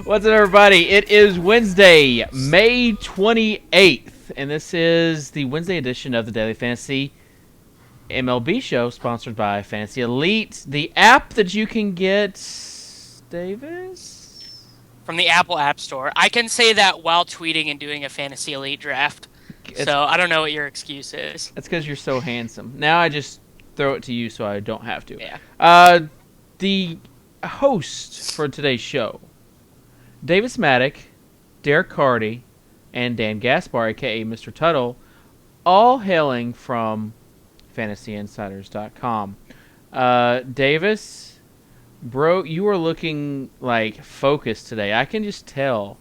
What's up, everybody? It is Wednesday, May 28th, and this is the Wednesday edition of the Daily Fantasy MLB show, sponsored by FantasyElite, the app that you can get, Davis? From the Apple App Store. I can say that while tweeting and doing a FantasyElite draft. So I don't know what your excuse is. That's because you're so handsome. Now I just throw it to you so I don't have to. Yeah. The host for today's show, Davis Maddock, Derek Carty, and Dan Gaspar, a.k.a. Mr. Tuttle, all hailing from FantasyInsiders.com. Davis, bro, you are looking like focused today. I can just tell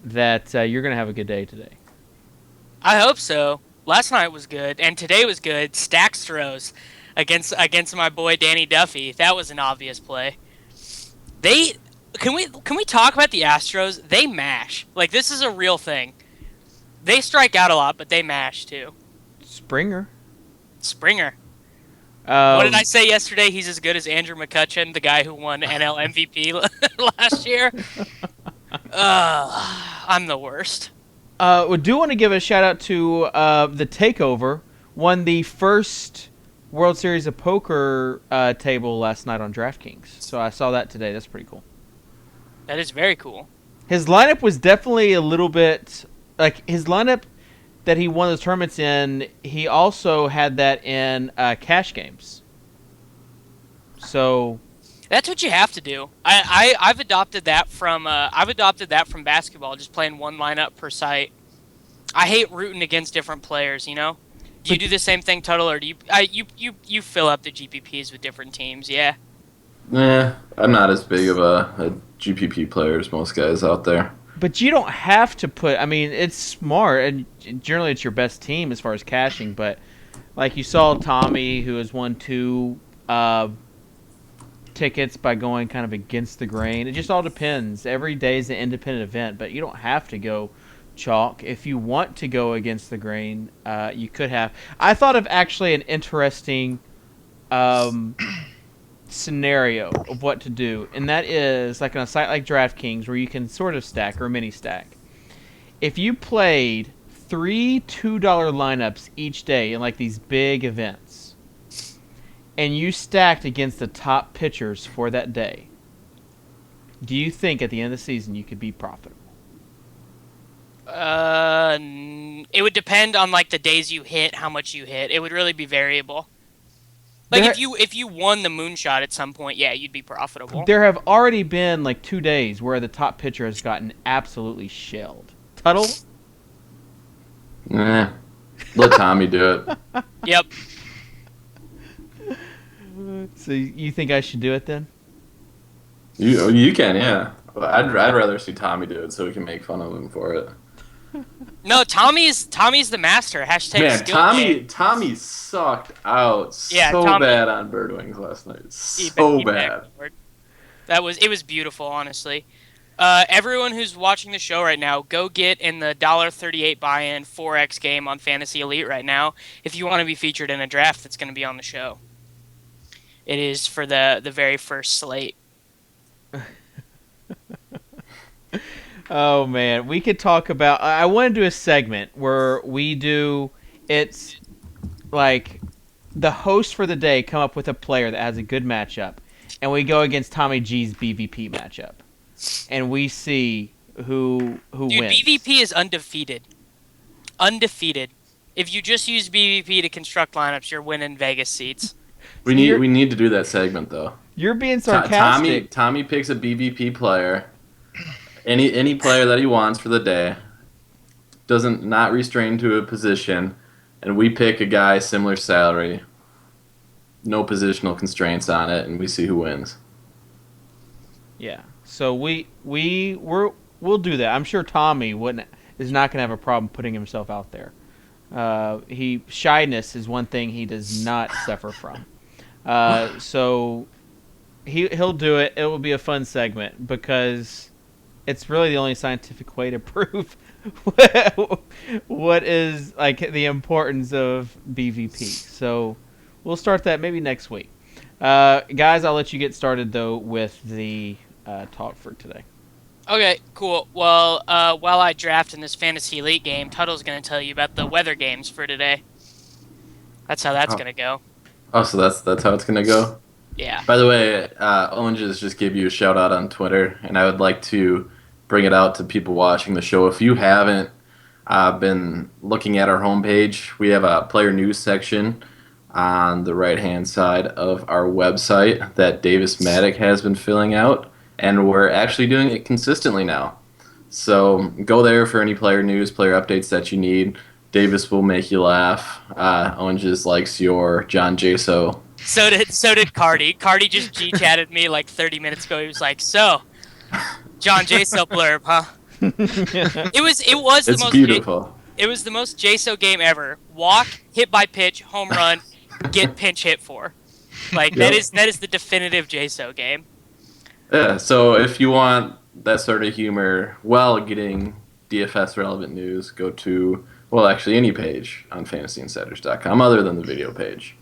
that you're going to have a good day today. I hope so. Last night was good, and today was good. Stack throws against my boy Danny Duffy. That was an obvious play. Can we talk about the Astros? They mash. Like, this is a real thing. They strike out a lot, but they mash too. Springer. What did I say yesterday? He's as good as Andrew McCutchen, the guy who won NL MVP last year. I'm the worst. We do want to give a shout out to the Takeover. Won the first World Series of Poker table last night on DraftKings. So I saw that today. That's pretty cool. That is very cool. His lineup was definitely a little bit like his lineup that he won those tournaments in. He also had that in cash games. So that's what you have to do. I've adopted that from basketball, just playing one lineup per site. I hate rooting against different players. You know, do you do the same thing, Tuttle, or do you fill up the GPPs with different teams? Yeah. Nah, I'm not as big of a GPP player as most guys out there. But you don't have to put. I mean, it's smart, and generally it's your best team as far as cashing. But like you saw Tommy, who has won 2 tickets by going kind of against the grain. It just all depends. Every day is an independent event, but you don't have to go chalk. If you want to go against the grain, you could have. I thought of actually an interesting scenario of what to do, and that is like on a site like DraftKings where you can sort of stack or mini stack. If you played 3 $2 lineups each day in like these big events, and you stacked against the top pitchers for that day, do you think at the end of the season you could be profitable? It would depend on like the days you hit, how much you hit. It would really be variable. Like if you won the moonshot at some point, yeah, you'd be profitable. There have already been like 2 days where the top pitcher has gotten absolutely shelled. Tuttle? Nah, let Tommy do it. Yep. So you think I should do it then? You can, yeah. I'd rather see Tommy do it so we can make fun of him for it. No, Tommy's the master. Hashtag Man, Tommy sucked out bad on Birdwings last night. So bad. It was beautiful, honestly. Everyone who's watching the show right now, go get in the $1.38 buy-in 4X game on FantasyElite right now if you want to be featured in a draft that's going to be on the show. It is for the very first slate. Oh, man. We could talk about... I want to do a segment where we do... It's like the host for the day come up with a player that has a good matchup, and we go against Tommy G's BVP matchup. And we see who wins. BVP is undefeated. Undefeated. If you just use BVP to construct lineups, you're winning Vegas seats. We need to do that segment, though. You're being sarcastic. Tommy picks a BVP player. Any player that he wants for the day, not restrained to a position, and we pick a guy similar salary, no positional constraints on it, and we see who wins. Yeah. So we'll do that. I'm sure Tommy is not going to have a problem putting himself out there. Shyness is one thing he does not suffer from. So he'll do it. It will be a fun segment because it's really the only scientific way to prove what is like the importance of BVP. So we'll start that maybe next week. Guys, I'll let you get started though with the talk for today. Okay, cool. Well, while I draft in this Fantasy Elite game, Tuttle's going to tell you about the weather games for today. That's how that's Oh, going to go. so that's how it's gonna go. Yeah. By the way, Oranges just gave you a shout out on Twitter, and I would like to bring it out to people watching the show. If you haven't been looking at our homepage, we have a player news section on the right hand side of our website that Davis Maddock has been filling out, and we're actually doing it consistently now. So go there for any player news, player updates that you need. Davis will make you laugh. Oranges likes your John Jaso. So did Cardi. Cardi just G-chatted me like 30 minutes ago. He was like, "So, John Jaso blurb, huh?" It was the It's most beautiful. it was the most JSO game ever. Walk, hit by pitch, home run, get pinch hit for. Like Yep. that is the definitive JSO game. Yeah, so if you want that sort of humor while getting DFS relevant news, go to, well, actually any page on fantasyinsiders.com other than the video page.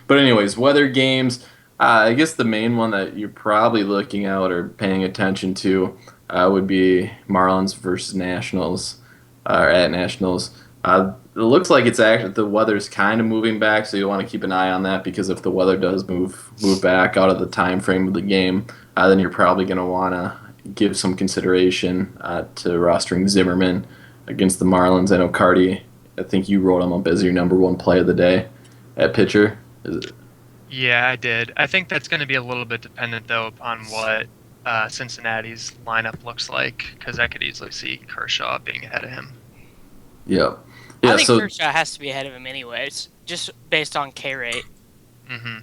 But anyways, weather games, I guess the main one that you're probably looking out or paying attention to would be Marlins versus Nationals, or at Nationals. It looks like it's actually the weather's kind of moving back, so you want to keep an eye on that because if the weather does move back out of the time frame of the game, then you're probably going to want to give some consideration to rostering Zimmerman against the Marlins. I know Cardi, I think you wrote him up as your number one play of the day at pitcher. Is it? Yeah, I did. I think that's going to be a little bit dependent, though, upon what Cincinnati's lineup looks like, because I could easily see Kershaw being ahead of him. Yep. I Yeah, think so Kershaw has to be ahead of him anyways, just based on K rate. Hmm.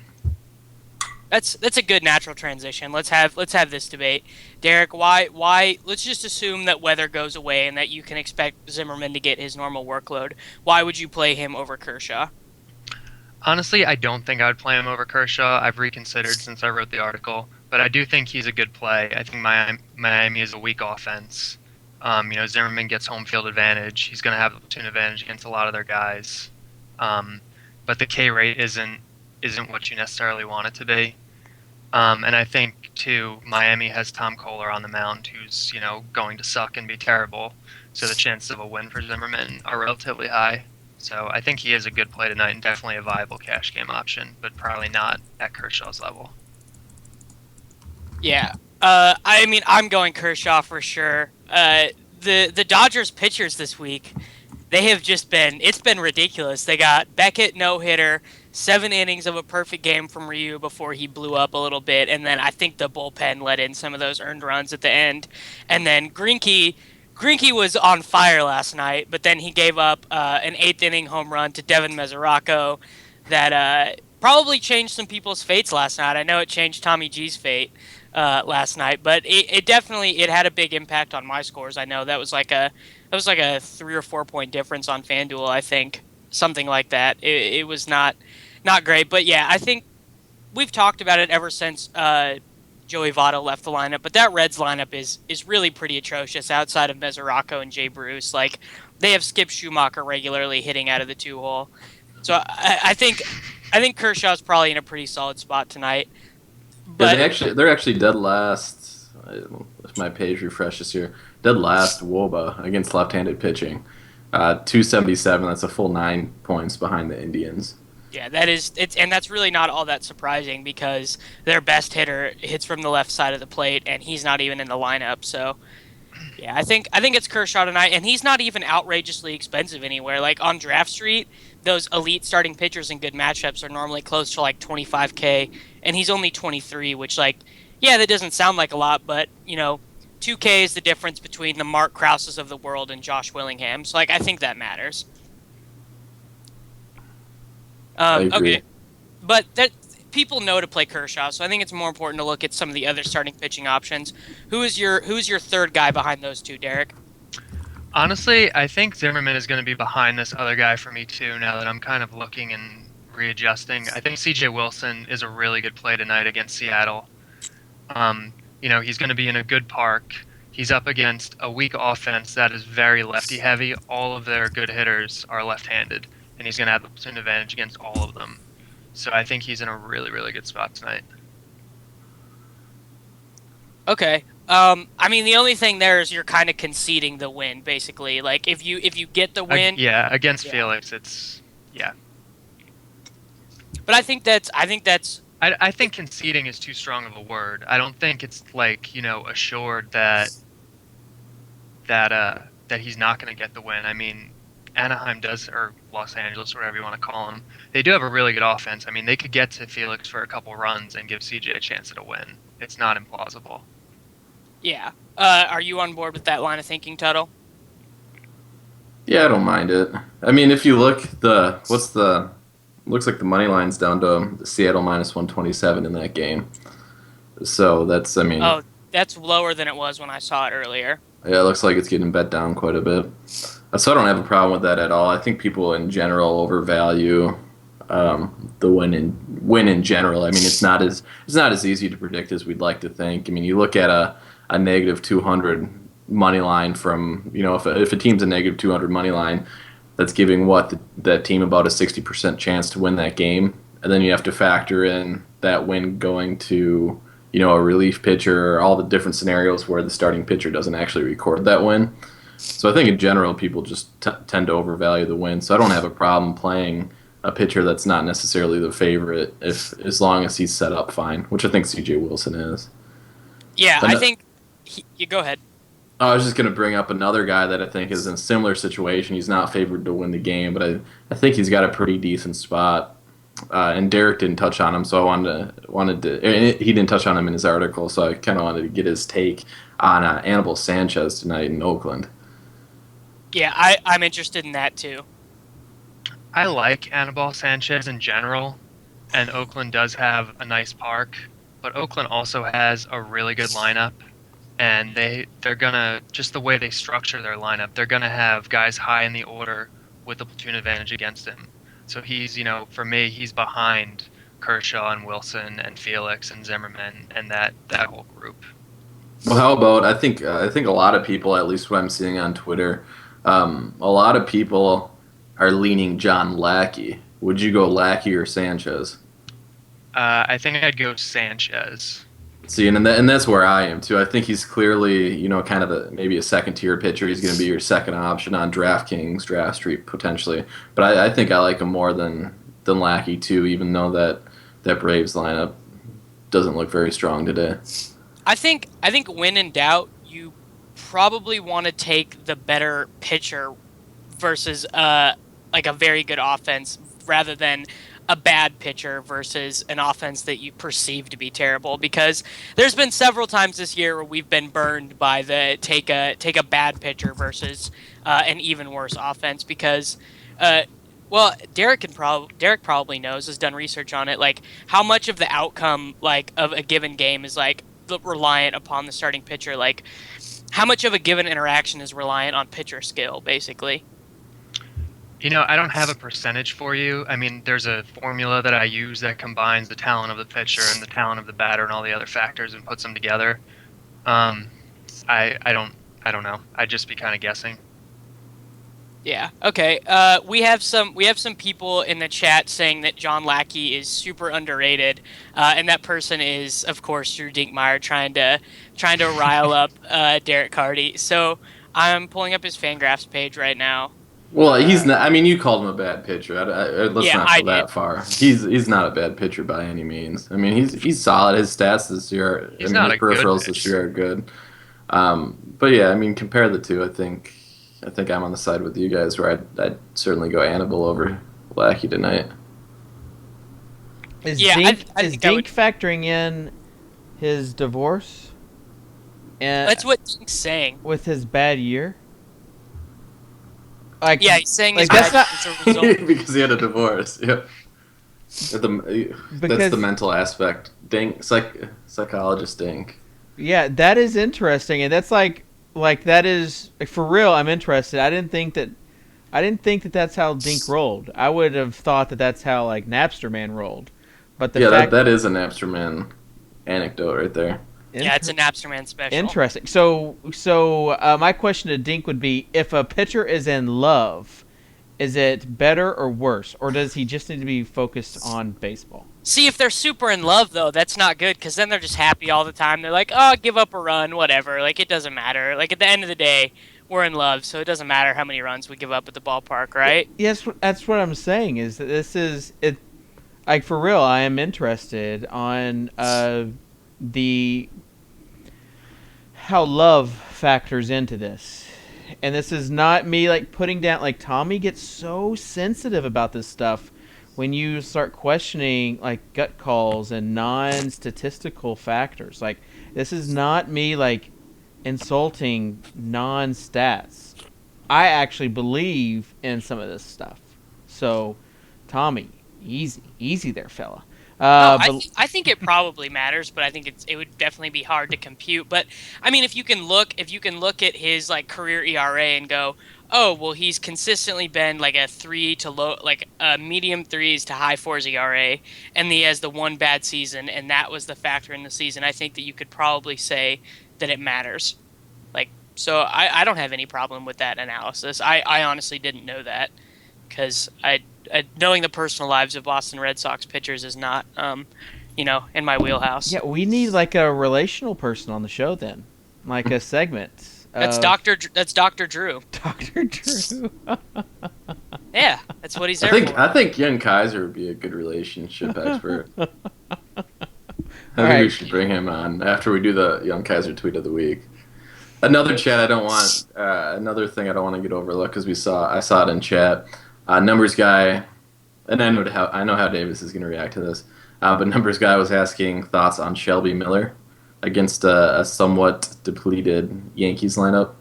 That's a good natural transition. Let's have this debate, Derek. Why? Let's just assume that weather goes away and that you can expect Zimmerman to get his normal workload. Why would you play him over Kershaw? Honestly, I don't think I would play him over Kershaw. I've reconsidered since I wrote the article, but I do think he's a good play. I think Miami is a weak offense. Zimmerman gets home field advantage. He's going to have the platoon advantage against a lot of their guys. But the K rate isn't what you necessarily want it to be. And I think, too, Miami has Tom Kohler on the mound who's, going to suck and be terrible. So the chances of a win for Zimmerman are relatively high. So I think he is a good play tonight and definitely a viable cash game option, but probably not at Kershaw's level. Yeah. I mean, I'm going Kershaw for sure. The Dodgers pitchers this week, they have just it's been ridiculous. They got Beckett no-hitter, 7 innings of a perfect game from Ryu before he blew up a little bit, and then I think the bullpen let in some of those earned runs at the end. And then Greinke was on fire last night, but then he gave up an 8th inning home run to Devin Mesoraco that probably changed some people's fates last night. I know it changed Tommy G's fate last night, but it definitely had a big impact on my scores. I know that was like a 3 or 4 point difference on FanDuel, I think, something like that. It was not great, but yeah, I think we've talked about it ever since Joey Votto left the lineup, but that Reds lineup is really pretty atrocious outside of Mesoraco and Jay Bruce. Like, they have Skip Schumacher regularly hitting out of the 2-hole. So I think Kershaw's probably in a pretty solid spot tonight. But they're actually dead last. If my page refreshes here, dead last WOBA against left-handed pitching, 277. That's a full 9 points behind the Indians. yeah, and that's really not all that surprising because their best hitter hits from the left side of the plate, and he's not even in the lineup. So, yeah, I think it's Kershaw tonight, and he's not even outrageously expensive anywhere. Like on Draft Street, those elite starting pitchers in good matchups are normally close to like 25K, and he's only 23, which that doesn't sound like a lot, but 2K is the difference between the Mark Krauses of the world and Josh Willingham. So I think that matters. I agree. Okay, but people know to play Kershaw, so I think it's more important to look at some of the other starting pitching options. Who's your third guy behind those two, Derek? Honestly, I think Zimmerman is going to be behind this other guy for me too, now that I'm kind of looking and readjusting. I think CJ Wilson is a really good play tonight against Seattle. He's going to be in a good park. He's up against a weak offense that is very lefty heavy. All of their good hitters are left-handed, and he's going to have the platoon advantage against all of them. So I think he's in a really, really good spot tonight. Okay. I mean, the only thing there is you're kind of conceding the win, basically. Like if you get the win, Against Yeah. Felix, it's but I think that's I think conceding is too strong of a word. I don't think it's like, assured that he's not going to get the win. I mean, Anaheim does, or Los Angeles, whatever you want to call them. They do have a really good offense. I mean, they could get to Felix for a couple runs and give CJ a chance at a win. It's not implausible. yeah. Are you on board with that line of thinking, Tuttle? Yeah, I don't mind it. I mean, if you look, looks like the money line's down to Seattle minus 127 in that game. So that's, I mean, Oh, that's lower than it was when I saw it earlier. yeah, it looks like it's getting bet down quite a bit. So I don't have a problem with that at all. I think people in general overvalue the win in general. I mean, it's not as easy to predict as we'd like to think. I mean, you look at a negative 200 money line from, if a team's a negative 200 money line, that's giving that team about a 60% chance to win that game, and then you have to factor in that win going to a relief pitcher, or all the different scenarios where the starting pitcher doesn't actually record that win. So I think in general people just tend to overvalue the win. So I don't have a problem playing a pitcher that's not necessarily the favorite as long as he's set up fine, which I think C.J. Wilson is. Yeah, But I no- think. You go ahead. I was just going to bring up another guy that I think is in a similar situation. He's not favored to win the game, but I think he's got a pretty decent spot. And Derek didn't touch on him, so I wanted to. And he didn't touch on him in his article, so I kind of wanted to get his take on Anibal Sanchez tonight in Oakland. Yeah, I'm interested in that too. I like Anibal Sanchez in general, and Oakland does have a nice park, but Oakland also has a really good lineup, and they're gonna, just the way they structure their lineup, they're gonna have guys high in the order with the platoon advantage against him. So he's, for me, he's behind Kershaw and Wilson and Felix and Zimmerman and that whole group. Well, how about I think a lot of people, at least what I'm seeing on Twitter, a lot of people are leaning John Lackey. Would you go Lackey or Sanchez? I think I'd go Sanchez. See, and that's where I am too. I think he's clearly, kind of maybe a second tier pitcher. He's going to be your second option on DraftKings, Draft Street potentially. But I think I like him more than Lackey too, even though that Braves lineup doesn't look very strong today. I think when in doubt, you probably want to take the better pitcher versus like a very good offense rather than a bad pitcher versus an offense that you perceive to be terrible, because there's been several times this year where we've been burned by the take a bad pitcher versus an even worse offense, because well, Derek probably knows, has done research on it, like how much of the outcome like of a given game is like reliant upon the starting pitcher, like how much of a given interaction is reliant on pitcher skill, basically. I don't have a percentage for you. I mean, there's a formula that I use that combines the talent of the pitcher and the talent of the batter and all the other factors and puts them together. I don't know. I'd just be kind of guessing. Yeah. Okay. We have some people in the chat saying that John Lackey is super underrated, and that person is, of course, Drew Dinkmeyer trying to rile up Derek Carty. So I'm pulling up his Fangraphs page right now. Well, he's not. I mean, you called him a bad pitcher. Let's not go that did. far. He's not a bad pitcher by any means. I mean, he's solid. His stats this year, He's his not a good peripherals this pitcher. year are good. But yeah, I mean, compare the two. I think I'm on the side with you guys, where I'd certainly go Anibal over Lackey tonight. Is Yeah, Dink, I is think I Dink would- factoring in his divorce? And That's what Dink's saying. with his bad year? Like, Yeah, he's saying like, his that's bad as a result. Because he had a divorce. Yep. That's Because- the mental aspect. Dink, psychologist Dink. yeah, that is interesting, and that's like that is like, for real. I'm interested. I didn't think that that's how Dink rolled. I would have thought that that's how like Napster Man rolled. But the Yeah, fact that is a Napster Man anecdote right there. Yeah, it's a Napster Man special. Interesting. So my question to Dink would be: if a pitcher is in love, Is it better or worse, or does he just need to be focused on baseball? See, if they're super in love, though, that's not good, because then they're just happy all the time. They're like, oh, give up a run, whatever. Like, it doesn't matter. Like, at the end of the day, we're in love, so it doesn't matter how many runs we give up at the ballpark, right? Yes, that's what I'm saying. Is that this is it? Like for real, I am interested on the how love factors into this. And this is not me like putting down like Tommy gets so sensitive about this stuff when you start questioning like gut calls and non-statistical factors. Like this is not me like insulting non-stats. I actually believe in some of this stuff. So, Tommy, easy there, fella. No, But I think it probably matters, but I think it would definitely be hard to compute. But I mean, if you can look at his like career ERA and go, oh well, he's consistently been like a three to low, like a medium threes to high fours ERA, and he has the one bad season, and that was the factor in the season. I think that you could probably say that it matters. Like, so I don't have any problem with that analysis. I honestly didn't know that because knowing the personal lives of Boston Red Sox pitchers is not, in my wheelhouse. yeah, we need like a relational person on the show then, like a segment. That's of Doctor Drew. Dr. Drew. Yeah, that's what he's there for. I think Young Kaiser would be a good relationship expert. I think we right. should bring him on after we do the Young Kaiser tweet of the week. Another chat I don't want. Another thing I don't want to get overlooked because I saw it in chat. Numbers guy, and I know how Davis is going to react to this. But numbers guy was asking thoughts on Shelby Miller against a somewhat depleted Yankees lineup.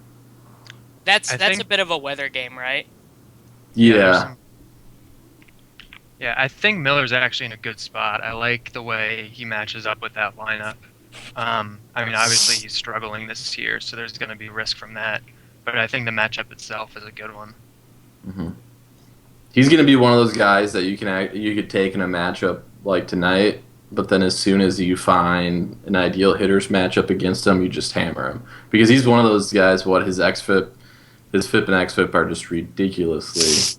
That's a bit of a weather game, right? Yeah. Yeah, I think Miller's actually in a good spot. I like the way he matches up with that lineup. I mean, obviously he's struggling this year, so there's going to be risk from that. But I think the matchup itself is a good one. Mm-hmm. He's going to be one of those guys that you could take in a matchup like tonight, but then as soon as you find an ideal hitter's matchup against him, you just hammer him because he's one of those guys. What his FIP and xFIP are just ridiculously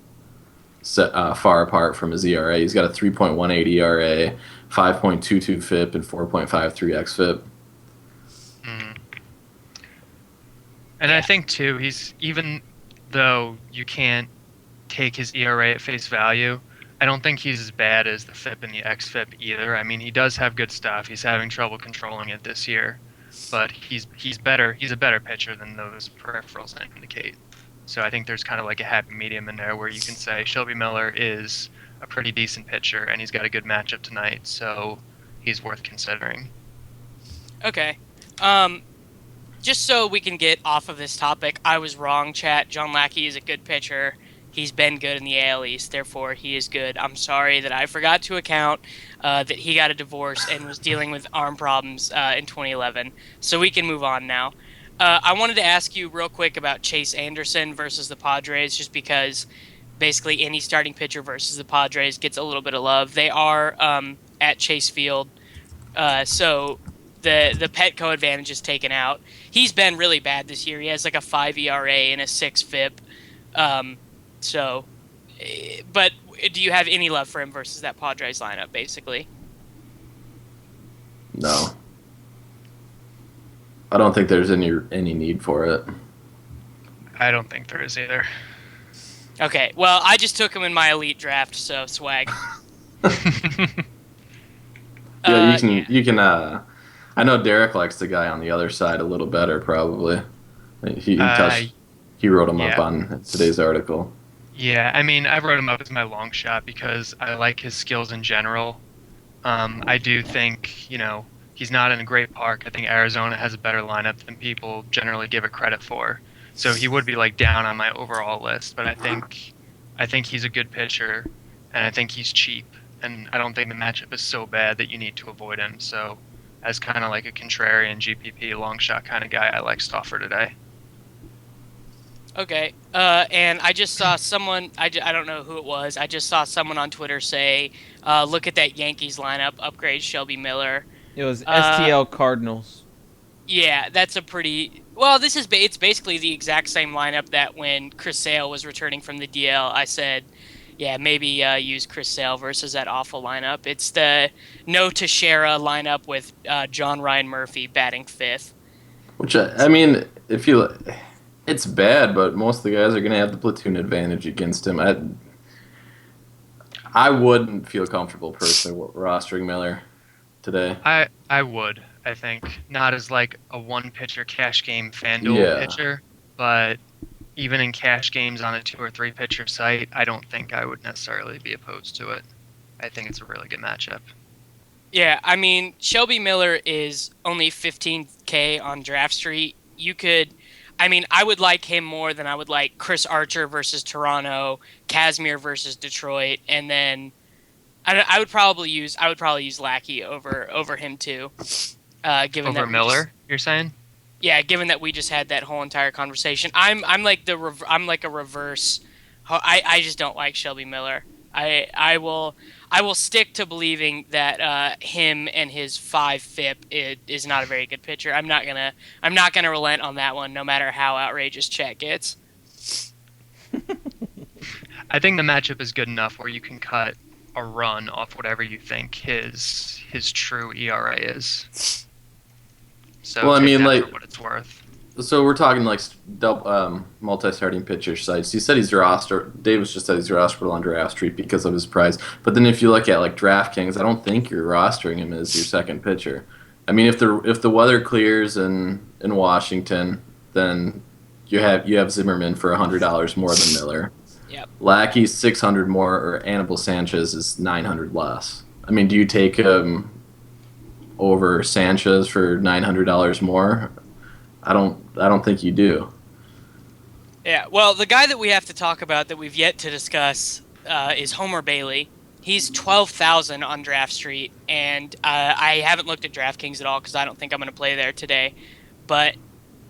far apart from his ERA. He's got a 3.18 ERA, 5.22 FIP, and 4.53 xFIP. Mm. And I think too, even though you can't take his ERA at face value, I don't think he's as bad as the FIP and the xFIP either. I mean, he does have good stuff. He's having trouble controlling it this year, but he's better. He's a better pitcher than those peripherals indicate. So I think there's kind of like a happy medium in there where you can say Shelby Miller is a pretty decent pitcher and he's got a good matchup tonight, so he's worth considering. Okay. Just so we can get off of this topic, I was wrong, chat. John Lackey is a good pitcher. He's been good in the AL East, therefore he is good. I'm sorry that I forgot to account that he got a divorce and was dealing with arm problems in 2011. So we can move on now. I wanted to ask you real quick about Chase Anderson versus the Padres, just because basically any starting pitcher versus the Padres gets a little bit of love. They are at Chase Field, so the Petco advantage is taken out. He's been really bad this year. He has like a 5 ERA and a 6 FIP. But do you have any love for him versus that Padres lineup, basically? No. I don't think there's any need for it. I don't think there is either. Okay, well, I just took him in my elite draft, so swag. You can. I know Derek likes the guy on the other side a little better, probably. He wrote him up on today's article. Yeah, I mean, I wrote him up as my long shot because I like his skills in general. I do think, he's not in a great park. I think Arizona has a better lineup than people generally give it credit for. So he would be like down on my overall list, but I think he's a good pitcher, and I think he's cheap, and I don't think the matchup is so bad that you need to avoid him. So as kind of like a contrarian GPP long shot kind of guy, I like Stauffer today. Okay, and I just saw someone, I don't know who it was, I just saw someone on Twitter say, look at that Yankees lineup, upgrade Shelby Miller. It was STL Cardinals. Yeah, that's a pretty Well, it's basically the exact same lineup that when Chris Sale was returning from the DL, I said, yeah, maybe use Chris Sale versus that awful lineup. It's the no Teixeira lineup with John Ryan Murphy batting fifth. Which I mean, if you, it's bad, but most of the guys are going to have the platoon advantage against him. I wouldn't feel comfortable personally rostering Miller today. I would. I think not as like a one pitcher cash game FanDuel Yeah. pitcher, but even in cash games on a 2 or 3 pitcher site, I don't think I would necessarily be opposed to it. I think it's a really good matchup. Yeah, I mean, Shelby Miller is only 15K on Draft Street. I would like him more than I would like Chris Archer versus Toronto, Kazmir versus Detroit, and then I would probably use Lackey over him too. Given Over that Miller, you're saying? Yeah, given that we just had that whole entire conversation, I'm like a reverse. I just don't like Shelby Miller. I will stick to believing that him and his 5 FIP is not a very good pitcher. I'm not gonna relent on that one, no matter how outrageous Chet gets. I think the matchup is good enough where you can cut a run off whatever you think his true ERA is. So Well, I take mean, that like- for what it's worth. So we're talking like multi-starting pitcher sites. He said he's Davis just said he's rosterable on Draft Street because of his price. But then if you look at like DraftKings, I don't think you're rostering him as your second pitcher. I mean, if the weather clears in Washington, then you have Zimmerman for $100 more than Miller. Yep. Lackey's 600 more, or Anibal Sanchez is 900 less. I mean, do you take him over Sanchez for $900 more? I don't think you do. Yeah, well, the guy that we have to talk about that we've yet to discuss is Homer Bailey. He's 12,000 on Draft Street, and I haven't looked at DraftKings at all because I don't think I'm going to play there today. But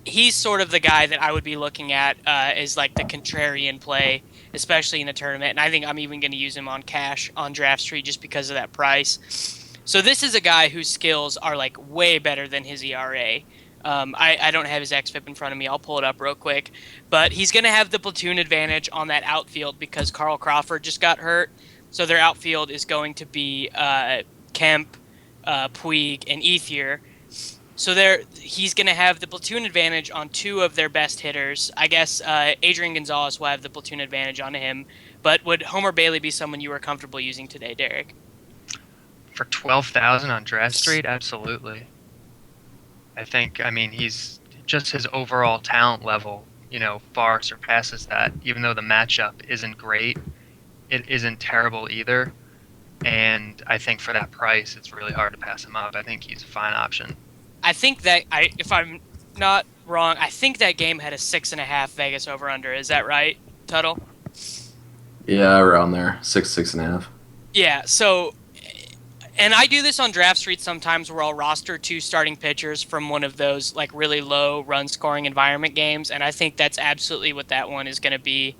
he's sort of the guy that I would be looking at as like the contrarian play, especially in a tournament. And I think I'm even going to use him on cash on Draft Street just because of that price. So this is a guy whose skills are like way better than his ERA. I don't have his XFIP in front of me. I'll pull it up real quick. But he's going to have the platoon advantage on that outfield because Carl Crawford just got hurt. So their outfield is going to be Kemp, Puig, and Ethier. So he's going to have the platoon advantage on 2 of their best hitters. I guess Adrian Gonzalez will have the platoon advantage on him. But would Homer Bailey be someone you were comfortable using today, Derek? For 12,000 on Draft Street, absolutely. I mean, he's just his overall talent level, far surpasses that. Even though the matchup isn't great, it isn't terrible either. And I think for that price, it's really hard to pass him up. I think he's a fine option. I think that if I'm not wrong, I think that game had a 6.5 Vegas over under. Is that right, Tuttle? Yeah, around there, 6.5. Yeah. So, and I do this on Draft Street sometimes, where I'll roster 2 starting pitchers from one of those like really low run scoring environment games, and I think that's absolutely what that one is going to be.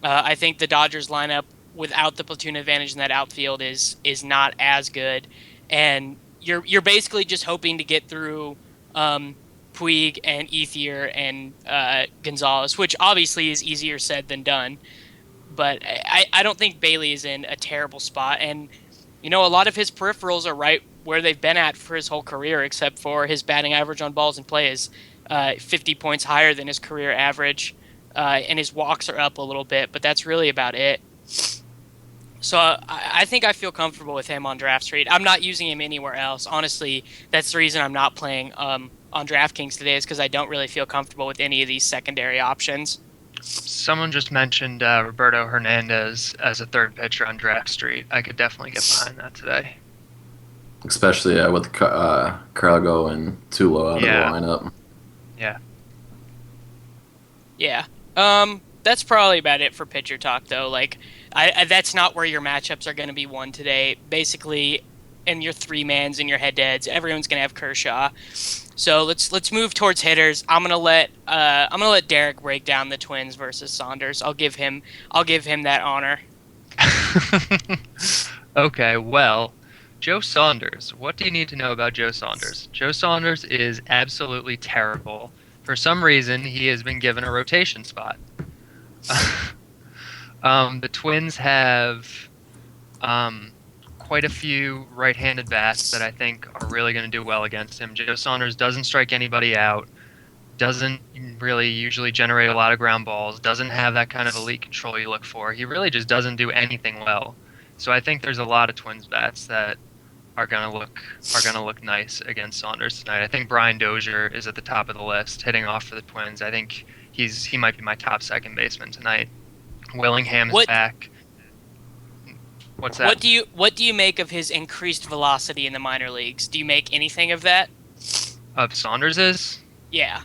I think the Dodgers lineup without the platoon advantage in that outfield is not as good, and you're basically just hoping to get through Puig and Ethier and Gonzalez, which obviously is easier said than done. But I don't think Bailey is in a terrible spot, and a lot of his peripherals are right where they've been at for his whole career, except for his batting average on balls in play is 50 points higher than his career average, and his walks are up a little bit, but that's really about it. So I think I feel comfortable with him on Draft Street. I'm not using him anywhere else. Honestly, that's the reason I'm not playing on DraftKings today, is because I don't really feel comfortable with any of these secondary options. Someone just mentioned Roberto Hernandez as a third pitcher on Draft Street. I could definitely get behind that today. Especially with Cargo and Tulo out of the lineup. Yeah. That's probably about it for pitcher talk, though. Like, that's not where your matchups are going to be won today. Basically, in your 3-mans and your head-to-heads, everyone's going to have Kershaw. So let's move towards hitters. I'm gonna let Derek break down the Twins versus Saunders. I'll give him that honor. Okay, well, Joe Saunders. What do you need to know about Joe Saunders? Joe Saunders is absolutely terrible. for some reason, he has been given a rotation spot. The Twins have quite a few right-handed bats that I think are really going to do well against him. Joe Saunders doesn't strike anybody out, doesn't really usually generate a lot of ground balls, doesn't have that kind of elite control you look for. He really just doesn't do anything well. So I think there's a lot of Twins bats that are gonna look nice against Saunders tonight. I think Brian Dozier is at the top of the list, hitting off for the Twins. I think he might be my top second baseman tonight. Willingham's back. What's that? What do you make of his increased velocity in the minor leagues? Do you make anything of that? Of Saunders's? Yeah.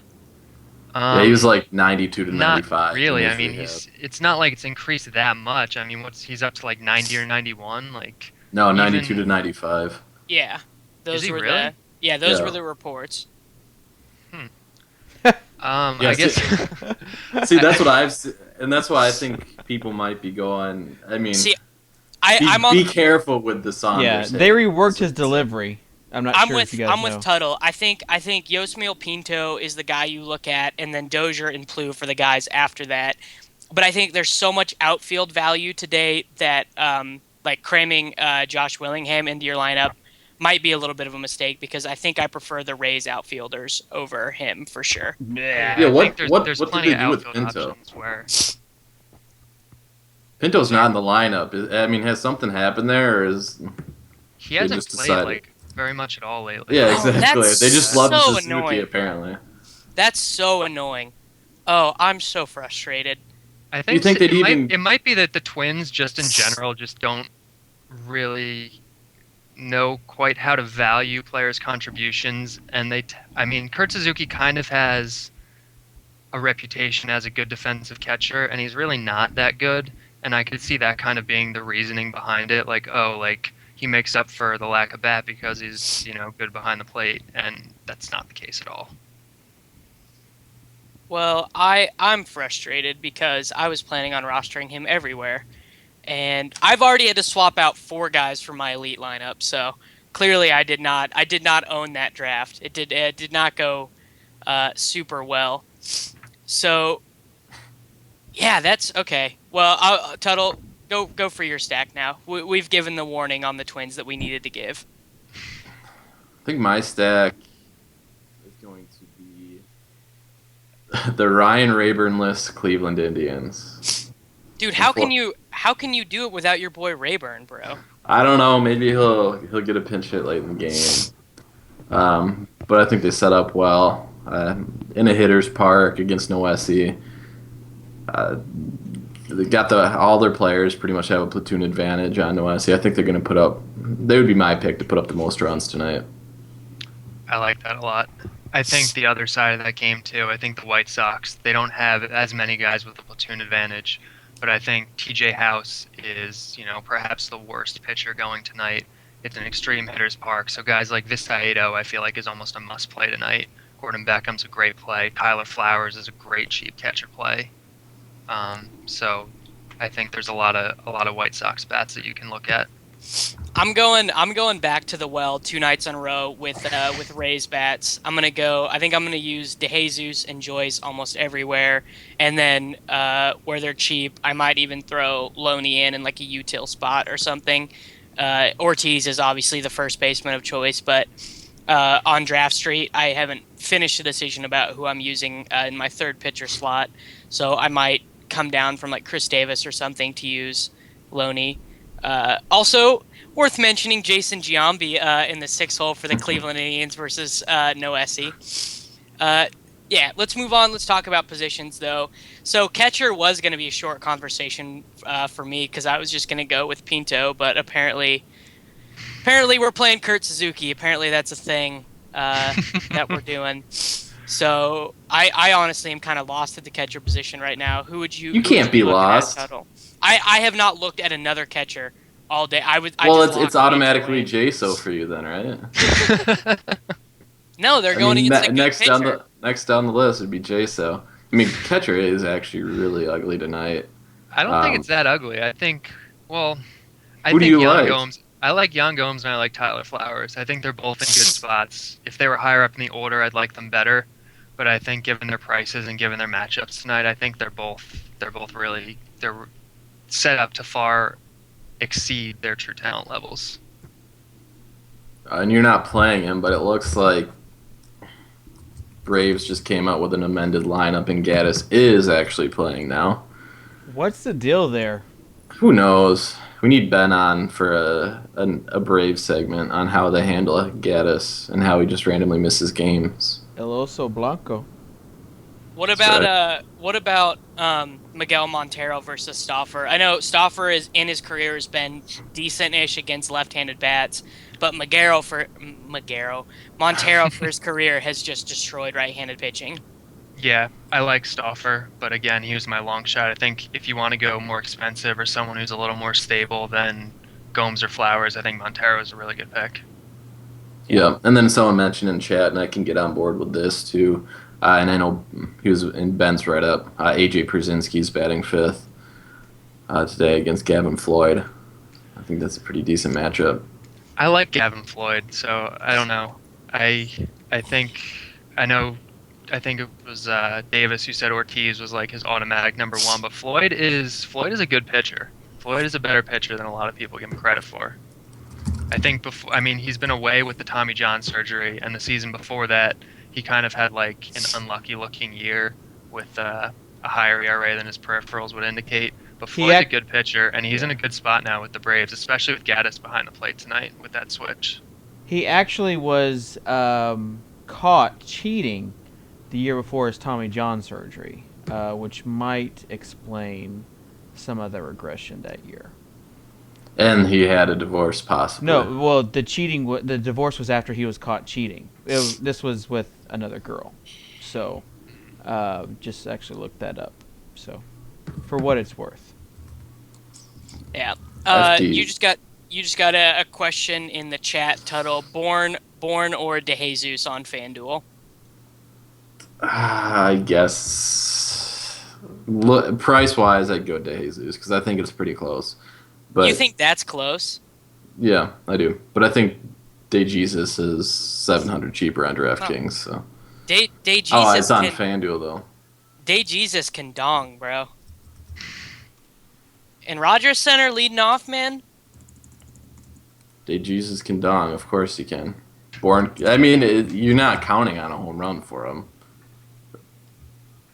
Yeah, he was like 92 to 95. Not really. I mean, it's not like it's increased that much. I mean, he's up to like 90 or 91, like. No, 92 to 95. Yeah, those were really? Those were the reports. I guess. See, that's what I've seen, and that's why I think people might be going. I mean, be careful with the Saunders. Yeah, they reworked his delivery. I'm sure if you guys know. with Tuttle. I think Yosmiel Pinto is the guy you look at, and then Dozier and Plouffe for the guys after that. But I think there's so much outfield value today that like cramming Josh Willingham into your lineup might be a little bit of a mistake, because I think I prefer the Rays outfielders over him for sure. Yeah, what did they do with Pinto? Pinto's not in the lineup. I mean, has something happened there, or is he hasn't played like very much at all lately? Yeah, exactly. They just love so Suzuki, annoying. apparently. That's so annoying. Oh, I'm so frustrated. I think, it might be that the Twins, just in general, just don't really know quite how to value players' contributions, and I mean, Kurt Suzuki kind of has a reputation as a good defensive catcher, and he's really not that good. And I could see that kind of being the reasoning behind it, like, he makes up for the lack of bat because he's, good behind the plate, and that's not the case at all. Well, I'm frustrated because I was planning on rostering him everywhere, and I've already had to swap out 4 guys from my elite lineup. So clearly, I did not own that draft. It did not go super well. So yeah, that's okay. Well, Tuttle, go for your stack now. We've given the warning on the Twins that we needed to give. I think my stack is going to be the Ryan Rayburn-less Cleveland Indians. Dude, how can you do it without your boy Rayburn, bro? I don't know. Maybe he'll get a pinch hit late in the game. But I think they set up well in a hitter's park against Noesi. They got all their players pretty much have a platoon advantage on Noesi. I think they're going to they would be my pick to put up the most runs tonight. I like that a lot. I think the other side of that game, too, I think the White Sox, they don't have as many guys with a platoon advantage, but I think TJ House is, perhaps the worst pitcher going tonight. It's an extreme hitter's park, so guys like Visaito, I feel like, is almost a must-play tonight. Gordon Beckham's a great play. Tyler Flowers is a great cheap catcher play. So I think there's a lot of White Sox bats that you can look at. I'm going back to the well 2 nights in a row with Rays bats. I think I'm gonna use DeJesus and Joyce almost everywhere, and then where they're cheap, I might even throw Loney in like a util spot or something. Ortiz is obviously the first baseman of choice, but on Draft Street, I haven't finished a decision about who I'm using in my 3rd pitcher slot, so I might come down from like Chris Davis or something to use Loney. Also, worth mentioning Jason Giambi in the 6th hole for the Cleveland Indians versus Noesi. Yeah, let's move on. Let's talk about positions, though. So catcher was going to be a short conversation for me because I was just going to go with Pinto, but apparently we're playing Kurt Suzuki. Apparently that's a thing that we're doing. So I honestly am kind of lost at the catcher position right now. Who would you? You can't be lost. I have not looked at another catcher all day. It's automatically JSO for you then, right? No, they're going against a good pitcher. Next down the list would be JSO. I mean, catcher is actually really ugly tonight. I don't think it's that ugly. I think who do you like? Gomes. I like Yan Gomes and I like Tyler Flowers. I think they're both in good spots. If they were higher up in the order, I'd like them better. but I think given their prices and given their matchups tonight, I think they're both really they're set up to far exceed their true talent levels. And you're not playing him, but it looks like Braves just came out with an amended lineup, and Gaddis is actually playing now. What's the deal there? Who knows? We need Ben on for a Brave segment on how they handle Gaddis and how he just randomly misses games. El Oso Blanco. What about Miguel Montero versus Stauffer? I know Stauffer is in his career has been decent-ish against left-handed bats, but Montero for his career has just destroyed right-handed pitching. Yeah, I like Stauffer, but again, he was my long shot. I think if you want to go more expensive or someone who's a little more stable than Gomes or Flowers, I think Montero is a really good pick. Yeah, and then someone mentioned in chat, and I can get on board with this too. And I know he was in Ben's write-up. AJ Przinsky's batting fifth today against Gavin Floyd. I think that's a pretty decent matchup. I like Gavin Floyd, so I don't know. I think it was Davis who said Ortiz was like his automatic number one, but Floyd is a good pitcher. Floyd is a better pitcher than a lot of people give him credit for. I think he's been away with the Tommy John surgery, and the season before that, he kind of had like an unlucky looking year with a higher ERA than his peripherals would indicate. But Floyd's a good pitcher, and he's in a good spot now with the Braves, especially with Gaddis behind the plate tonight with that switch. He actually was caught cheating the year before his Tommy John surgery, which might explain some of the regression that year. And he had a divorce, possibly. No, well, the divorce was after he was caught cheating. This was with another girl, so just actually looked that up. So, for what it's worth. Yeah. You just got a question in the chat. Tuttle, Born or DeJesus on FanDuel? I guess price-wise, I'd go DeJesus because I think it's pretty close. But you think that's close? Yeah, I do. But I think DeJesus is $700 cheaper on DraftKings. So. DeJesus. Oh, it's on FanDuel though. DeJesus can dong, bro. And Rogers Center leading off, man. DeJesus can dong. Of course he can. You're not counting on a home run for him.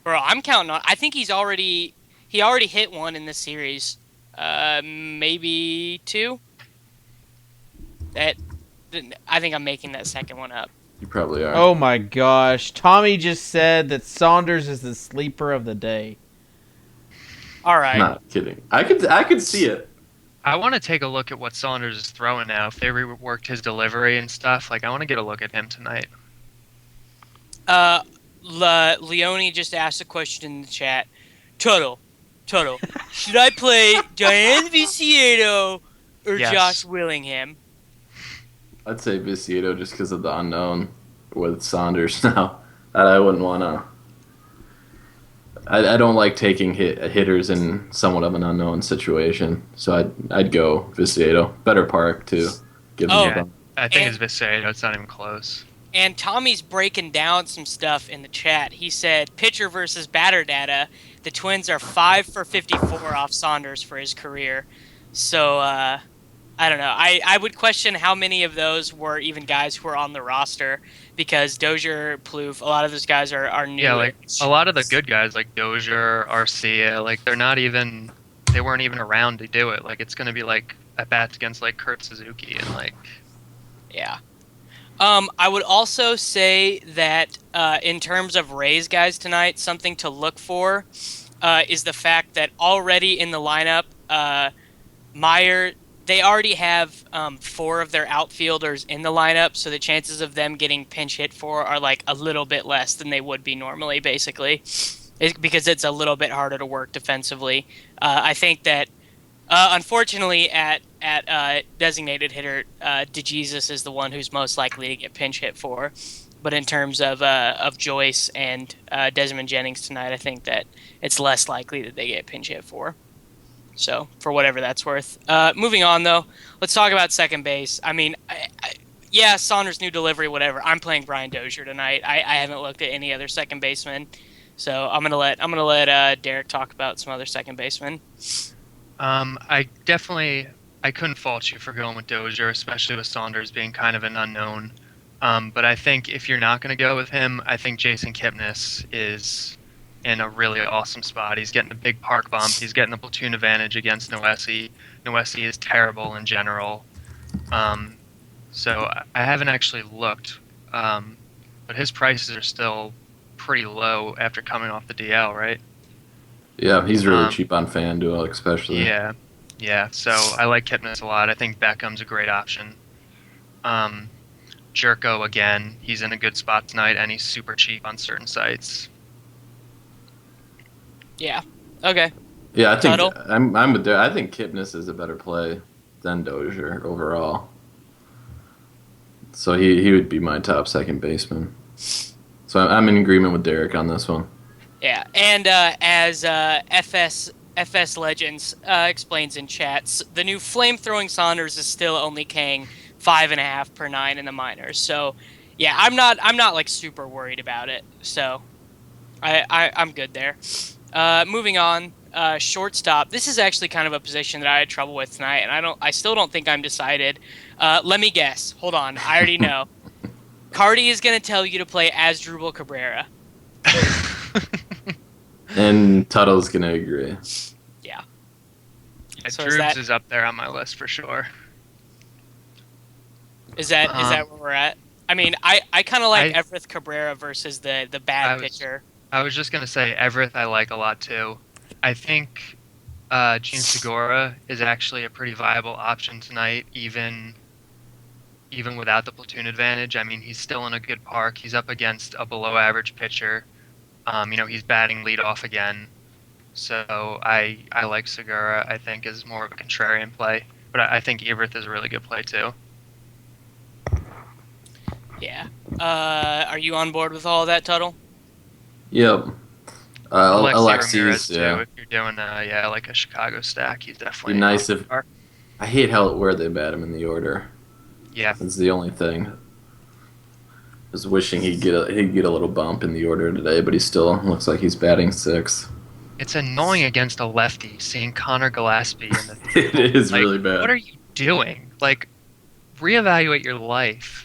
Bro, I'm counting on. I think he already hit one in this series. Maybe two. I think I'm making that second one up. You probably are. Oh my gosh. Tommy just said that Saunders is the sleeper of the day. All right. Not kidding. I could see it. I want to take a look at what Saunders is throwing now. If they reworked his delivery and stuff, I want to get a look at him tonight. Leone just asked a question in the chat. Tuttle, should I play Diane Viciedo or Yes. Josh Willingham? I'd say Viciedo just because of the unknown with Saunders now. I wouldn't want to. I don't like taking hitters in somewhat of an unknown situation, so I'd go Viciedo. Better park too. Give him a bump. I think it's Viciedo. It's not even close. And Tommy's breaking down some stuff in the chat. He said pitcher versus batter data. The Twins are 5 for 54 off Saunders for his career. So I don't know. I would question how many of those were even guys who were on the roster because Dozier, Plouffe, a lot of those guys are new. Yeah, like a lot of the good guys like Dozier, Arcia, like they weren't even around to do it. Like it's gonna be like at bats against like Kurt Suzuki and like. Yeah. I would also say that in terms of Rays guys tonight, something to look for is the fact that already in the lineup, Meyer, they already have 4 of their outfielders in the lineup, so the chances of them getting pinch hit for are like a little bit less than they would be normally, basically, because it's a little bit harder to work defensively. I think that unfortunately at designated hitter, DeJesus is the one who's most likely to get pinch hit for. But in terms of Joyce and Desmond Jennings tonight, I think that it's less likely that they get pinch hit for. So, for whatever that's worth. Moving on, though, let's talk about second base. I mean, yeah, Saunders new delivery, whatever. I'm playing Brian Dozier tonight. I haven't looked at any other second baseman, so I'm gonna let Derek talk about some other second baseman. I couldn't fault you for going with Dozier, especially with Saunders being kind of an unknown. But I think if you're not going to go with him, I think Jason Kipnis is in a really awesome spot. He's getting a big park bump. He's getting the platoon advantage against Noesi. Noesi is terrible in general. So I haven't actually looked, but his prices are still pretty low after coming off the DL, right? Yeah, he's really cheap on FanDuel, especially. Yeah. So I like Kipnis a lot. I think Beckham's a great option. Jerko again, he's in a good spot tonight, and he's super cheap on certain sites. Yeah. Okay. Yeah, I think Tuttle? I'm with there. I think Kipnis is a better play than Dozier overall. So he would be my top second baseman. So I'm in agreement with Derek on this one. Yeah, and as FS Legends explains in chats, the new flame-throwing Saunders is still only paying 5.5 per 9 in the minors. So, yeah, I'm not like super worried about it. So, I'm good there. Moving on, shortstop. This is actually kind of a position that I had trouble with tonight, and I still don't think I'm decided. Let me guess. Hold on, I already know. Cardi is going to tell you to play Asdrubal Cabrera. And Tuttle's gonna agree. Yeah. Yeah, So Drubs is up there on my list for sure. Is that where we're at? I mean, I kind of like Everett Cabrera versus the bad pitcher. I was just gonna say Everett I like a lot too. I think Gene Segura is actually a pretty viable option tonight, even without the platoon advantage. I mean, he's still in a good park. He's up against a below-average pitcher. He's batting leadoff again. So I like Segura, I think, is more of a contrarian play. But I think Everett is a really good play, too. Yeah. Are you on board with all of that, Tuttle? Yep. Alexi Ramirez, too. yeah. If you're doing like a Chicago stack, he's definitely Be nice if star. I hate where they bat him in the order. Yeah. That's the only thing. Was wishing he'd get a little bump in the order today, but he still looks like he's batting sixth. It's annoying against a lefty seeing Connor Gillespie in the It is really bad. What are you doing? Like, reevaluate your life.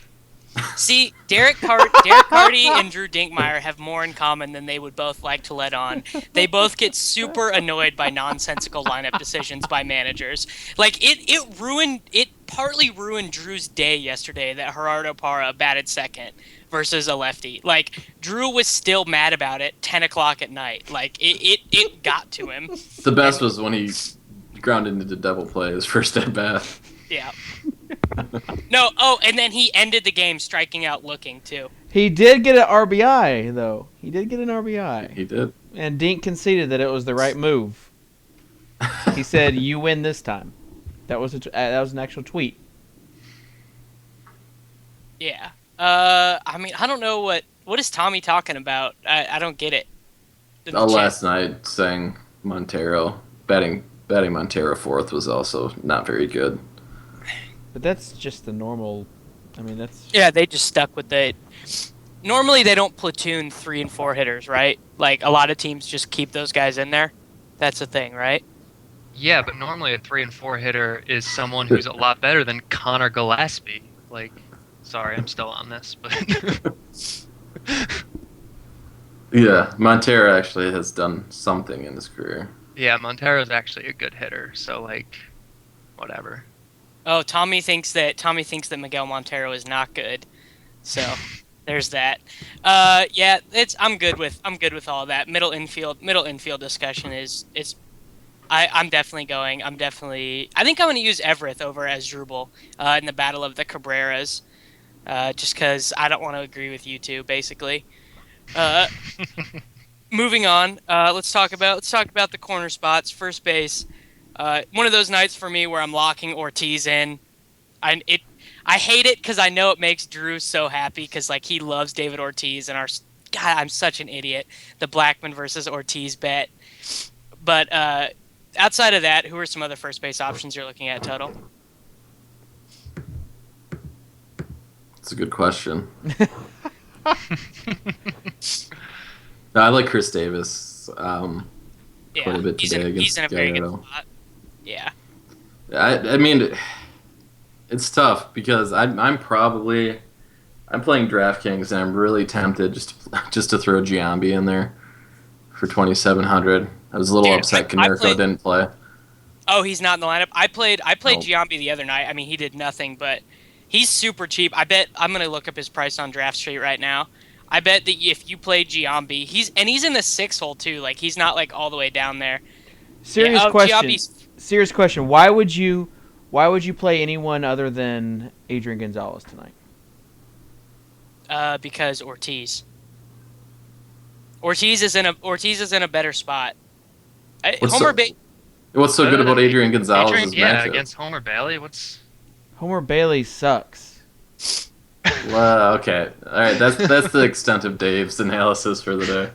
See, Derek Carty and Drew Dinkmeyer have more in common than they would both like to let on. They both get super annoyed by nonsensical lineup decisions by managers. Like it partly ruined Drew's day yesterday that Gerardo Parra batted second versus a lefty. Like Drew was still mad about it 10 o'clock at night. Like it got to him. The best was when he grounded into double play his first at bat. Yeah. No, and then he ended the game striking out looking, too. He did get an RBI, though. He did get an RBI. He did. And Dink conceded that it was the right move. He said, "You win this time." That was an actual tweet. Yeah. I mean, I don't know what is Tommy talking about? I don't get it. Last night saying Montero batting Montero fourth was also not very good. But that's just the normal. I mean, that's. Yeah, they just stuck with it. Normally, they don't platoon 3 and 4 hitters, right? Like a lot of teams just keep those guys in there. That's the thing, right? Yeah, but normally a 3 and 4 hitter is someone who's a lot better than Connor Gillespie. Like, sorry, I'm still on this, but. Yeah, Montero actually has done something in his career. Yeah, Montero's actually a good hitter, so like, whatever. Oh, Tommy thinks that Miguel Montero is not good. So, there's that. Yeah, I'm good with all that. Middle infield discussion is I'm definitely going. I think I'm going to use Everett over Asdrubal in the battle of the Cabreras. Just cuz I don't want to agree with you two basically. Moving on, let's talk about the corner spots. First base. One of those nights for me where I'm locking Ortiz in. I hate it because I know it makes Drew so happy because like he loves David Ortiz and God, I'm such an idiot. The Blackman versus Ortiz bet. But outside of that, who are some other first base options you're looking at, Tuttle? a good question. No, I like Chris Davis quite a bit today he's against in a very good Gallardo. spot. Yeah. I mean, it's tough because I'm playing DraftKings and I'm really tempted just to throw Giambi in there for 2,700. I was a little Dude, upset I Konerko played- didn't play. Oh, he's not in the lineup. I played No. Giambi the other night. I mean, he did nothing, but he's super cheap. I bet I'm gonna look up his price on Draft Street right now. I bet that if you play Giambi, he's in the 6 hole too. Like he's not like all the way down there. Serious question. Giambi's- Serious question. Why would you play anyone other than Adrian Gonzalez tonight? Because Ortiz. Ortiz is in a better spot. What's so good about Adrian Gonzalez's matchup? Against Homer Bailey. Homer Bailey sucks. Well, okay. All right, that's the extent of Dave's analysis for the day.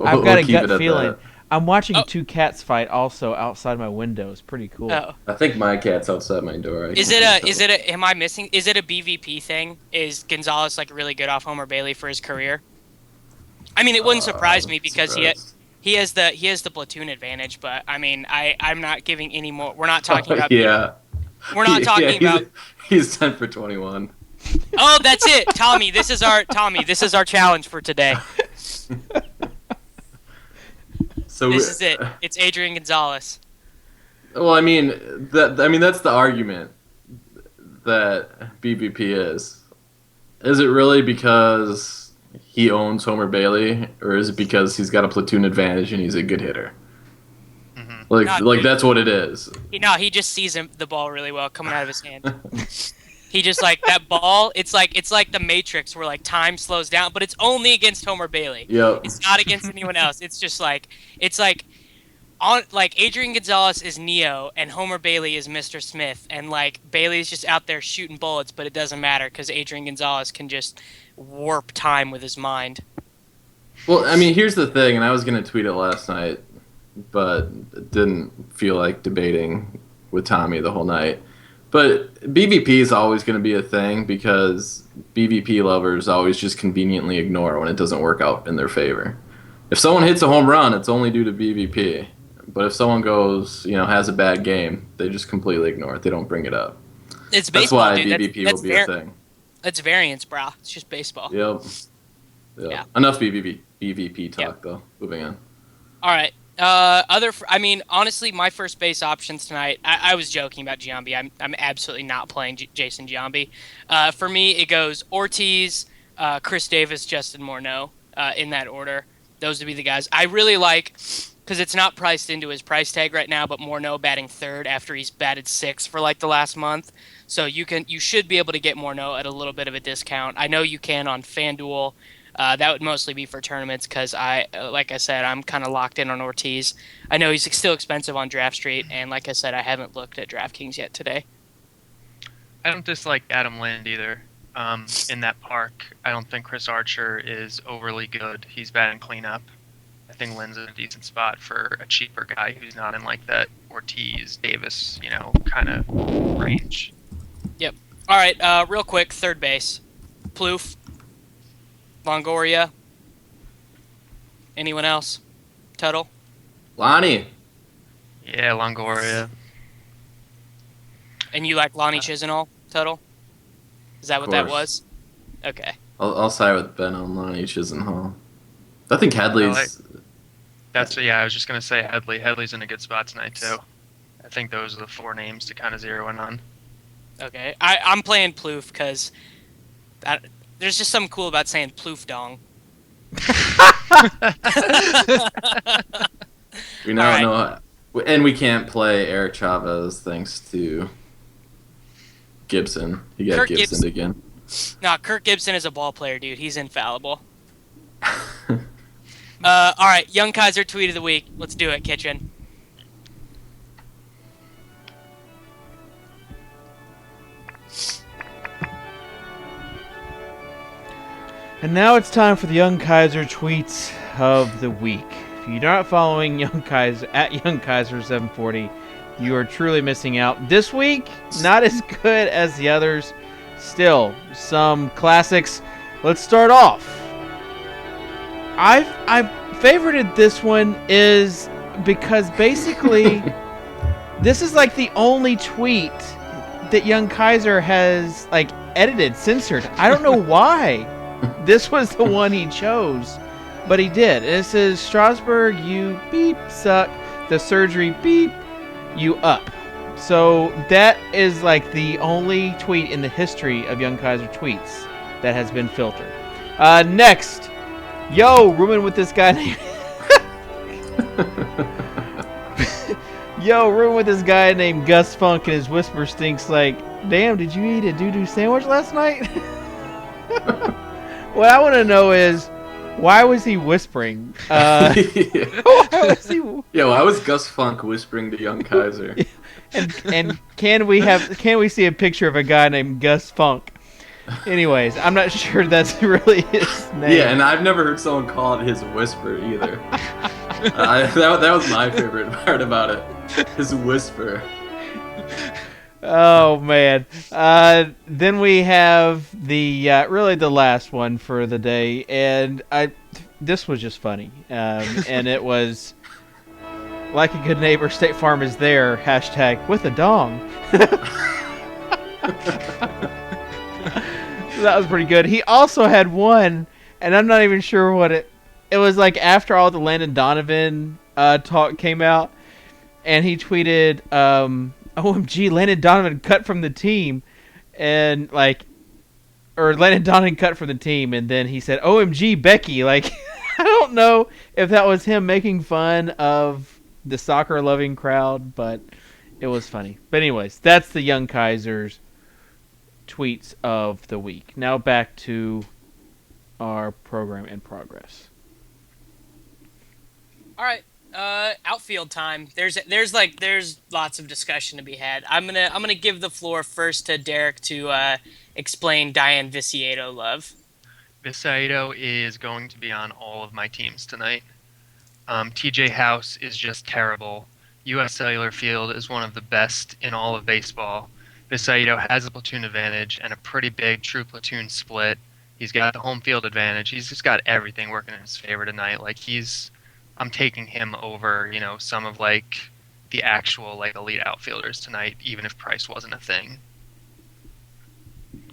I've got a keep it gut at feeling. that. I'm watching two cats fight also outside my window. It's pretty cool. Oh. I think my cat's outside my door. Am I missing? Is it a BVP thing? Is Gonzalez like really good off Homer Bailey for his career? I mean, it wouldn't surprise me because he has the platoon advantage. But I mean, I'm not giving any more. We're not talking about. Yeah. We're not talking about. He's 10 for 21. Oh, that's it, Tommy. This is our challenge for today. So This is it. It's Adrian Gonzalez. Well, I mean that's the argument that BVP is. Is it really because he owns Homer Bailey, or is it because he's got a platoon advantage and he's a good hitter? Mm-hmm. Like that's what it is. He just sees the ball really well coming out of his hand. He just like that ball. It's like the Matrix where like time slows down, but it's only against Homer Bailey. Yep. It's not against anyone else. It's just like Adrian Gonzalez is Neo and Homer Bailey is Mr. Smith, and like Bailey's just out there shooting bullets, but it doesn't matter because Adrian Gonzalez can just warp time with his mind. Well, I mean, here's the thing, and I was gonna tweet it last night, but didn't feel like debating with Tommy the whole night. But BVP is always going to be a thing because BVP lovers always just conveniently ignore when it doesn't work out in their favor. If someone hits a home run, it's only due to BVP. But if someone has a bad game, they just completely ignore it. They don't bring it up. It's baseball, That's why dude. BVP will be a thing. It's variance, bro. It's just baseball. Yep. Yeah. Enough BVP talk, though. Moving on. All right. Honestly, my first base options tonight. I was joking about Giambi. I'm absolutely not playing Jason Giambi. For me, it goes Ortiz, Chris Davis, Justin Morneau, in that order. Those would be the guys I really like because it's not priced into his price tag right now. But Morneau batting third after he's batted 6 for like the last month, so you should be able to get Morneau at a little bit of a discount. I know you can on FanDuel. That would mostly be for tournaments because like I said, I'm kind of locked in on Ortiz. I know he's still expensive on Draft Street, and like I said, I haven't looked at DraftKings yet today. I don't dislike Adam Lind either. In that park, I don't think Chris Archer is overly good. He's batting cleanup. I think Lind's in a decent spot for a cheaper guy who's not in like that Ortiz, Davis, kind of range. Yep. All right. Real quick, third base, Plouffe. Longoria. Anyone else? Tuttle? Lonnie. Yeah, Longoria. And you like Lonnie Chisenhall, Tuttle? Is that what that course. was? Okay. I'll side with Ben on Lonnie Chisenhall. I think Headley's. I was just gonna say Headley. Headley's in a good spot tonight too. I think those are the 4 names to kind of zero in on. Okay. I'm playing Plouffe because there's just something cool about saying Plouffe dong. We now know, and we can't play Eric Chavez thanks to Gibson. He got Gibson again. No, Kirk Gibson is a ball player, dude. He's infallible. All right, Young Kaiser tweet of the week. Let's do it, Kitchen. And now it's time for the Young Kaiser tweets of the week. If you're not following Young Kaiser at Young Kaiser 740, you are truly missing out. This week, not as good as the others. still some classics. Let's start off. I've favorited this one is because basically this is like the only tweet that Young Kaiser has like edited, censored. I don't know why this was the one he chose, but he did. It says, Strasburg, you beep suck. The surgery beep, you up. So that is like the only tweet in the history of Young Kaiser tweets that has been filtered. Next, rooming with this guy named rooming with this guy named Gus Funk, and his whisper stinks like, damn, did you eat a doo-doo sandwich last night? What I want to know is, why was he whispering? Why was he? Yeah, why was Gus Funk whispering to Young Kaiser? And can we see a picture of a guy named Gus Funk? Anyways, I'm not sure that's really his name. Yeah, and I've never heard someone call it his whisper either. That was my favorite part about it, his whisper. Oh man. Then we have the really the last one for the day, and this was just funny, and it was like a good neighbor, State Farm is there. # with a dong. That was pretty good. He also had one, and I'm not even sure what it was like after all the Landon Donovan talk came out, and he tweeted, OMG, Landon Donovan cut from the team, and Landon Donovan cut from the team, and then he said, OMG, Becky. Like, I don't know if that was him making fun of the soccer-loving crowd, but it was funny. But anyways, that's the Young Kaisers tweets of the week. Now back to our program in progress. All right, outfield time. There's lots of discussion to be had. I'm gonna give the floor first to Derek to explain Diane Viciedo love. Viciedo is going to be on all of my teams tonight. TJ House is just terrible. U.S. Cellular Field is one of the best in all of baseball. Viciedo has a platoon advantage and a pretty big true platoon split. He's got the home field advantage. He's just got everything working in his favor tonight. I'm taking him over, some of the actual elite outfielders tonight, even if Price wasn't a thing.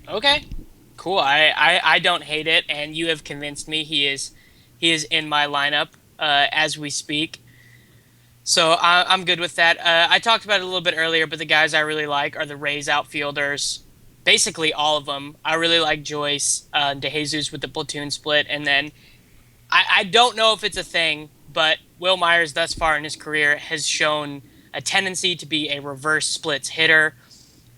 Okay, cool. I don't hate it, and you have convinced me. He is in my lineup as we speak. So I'm good with that. I talked about it a little bit earlier, but the guys I really like are the Rays outfielders. Basically all of them. I really like Joyce, DeJesus with the platoon split, and then I don't know if it's a thing, but Will Myers thus far in his career has shown a tendency to be a reverse splits hitter.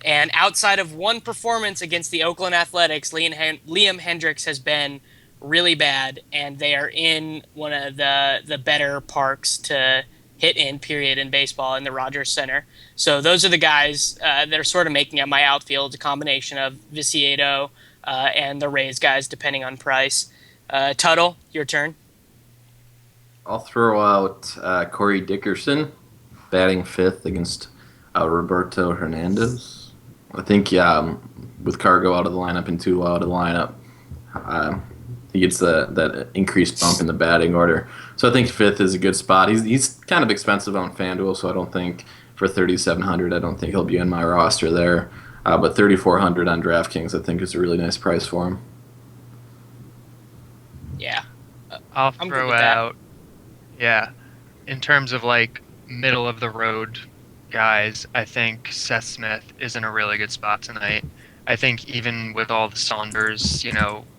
And outside of one performance against the Oakland Athletics, Liam Hendricks has been really bad, and they are in one of the better parks to hit in, period, in baseball, in the Rogers Center. So those are the guys that are sort of making up my outfield, a combination of Viciedo and the Rays guys, depending on price. Tuttle, your turn. I'll throw out Corey Dickerson, batting fifth against Roberto Hernandez. I think, with Cargo out of the lineup and Tulo out of the lineup, he gets that increased bump in the batting order. So I think fifth is a good spot. He's kind of expensive on FanDuel, so I don't think for $3,700, I don't think he'll be in my roster there. But $3,400 on DraftKings, I think is a really nice price for him. Yeah. I'll throw out, in terms of middle of the road guys, I think Seth Smith is in a really good spot tonight. I think even with all the Saunders,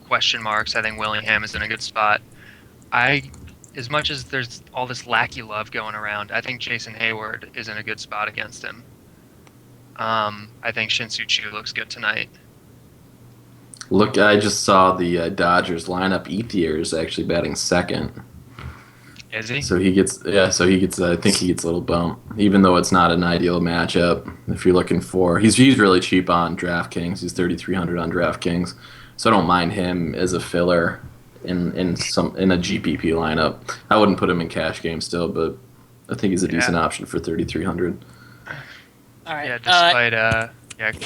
question marks, I think Willingham is in a good spot. As much as there's all this lackey love going around, I think Jason Hayward is in a good spot against him. I think Shin-Soo Choo looks good tonight. Look, I just saw the Dodgers lineup. Ethier is actually batting second. Is he? So he gets, I think he gets a little bump, even though it's not an ideal matchup. If you're looking for, he's really cheap on DraftKings. He's $3,300 on DraftKings, so I don't mind him as a filler in a GPP lineup. I wouldn't put him in cash game still, but I think he's a decent option for $3,300. All right. Yeah, despite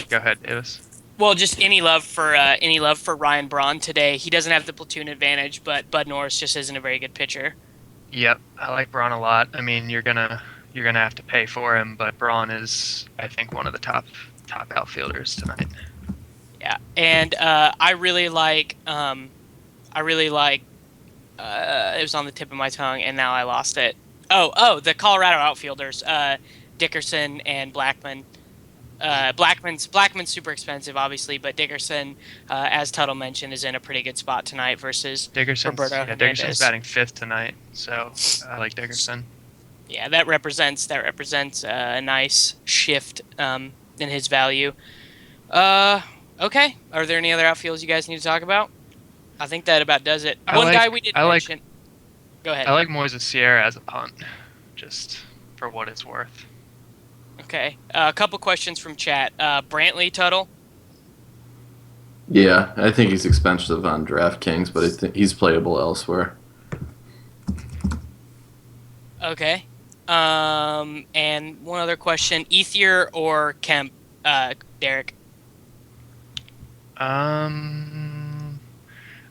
go ahead, Davis. Well, just any love for Ryan Braun today. He doesn't have the platoon advantage, but Bud Norris just isn't a very good pitcher. Yep, I like Braun a lot. I mean, you're gonna have to pay for him, but Braun is, I think, one of the top outfielders tonight. Yeah, and I really like it was on the tip of my tongue, and now I lost it. The Colorado outfielders, Dickerson and Blackmon. Blackman's super expensive, obviously, but Dickerson, as Tuttle mentioned, is in a pretty good spot tonight versus Roberto Hernandez. Dickerson's batting 5th tonight, so I like Dickerson. Yeah, that represents a nice shift in his value. Okay. Are there any other outfields you guys need to talk about? I think that about does it. Guy we didn't mention. Go ahead. I like Moises Sierra as a punt, just for what it's worth. Okay. A couple questions from chat. Brantley, Tuttle? Yeah, I think he's expensive on DraftKings, but I think he's playable elsewhere. Okay. And one other question. Ethier or Kemp, Derek?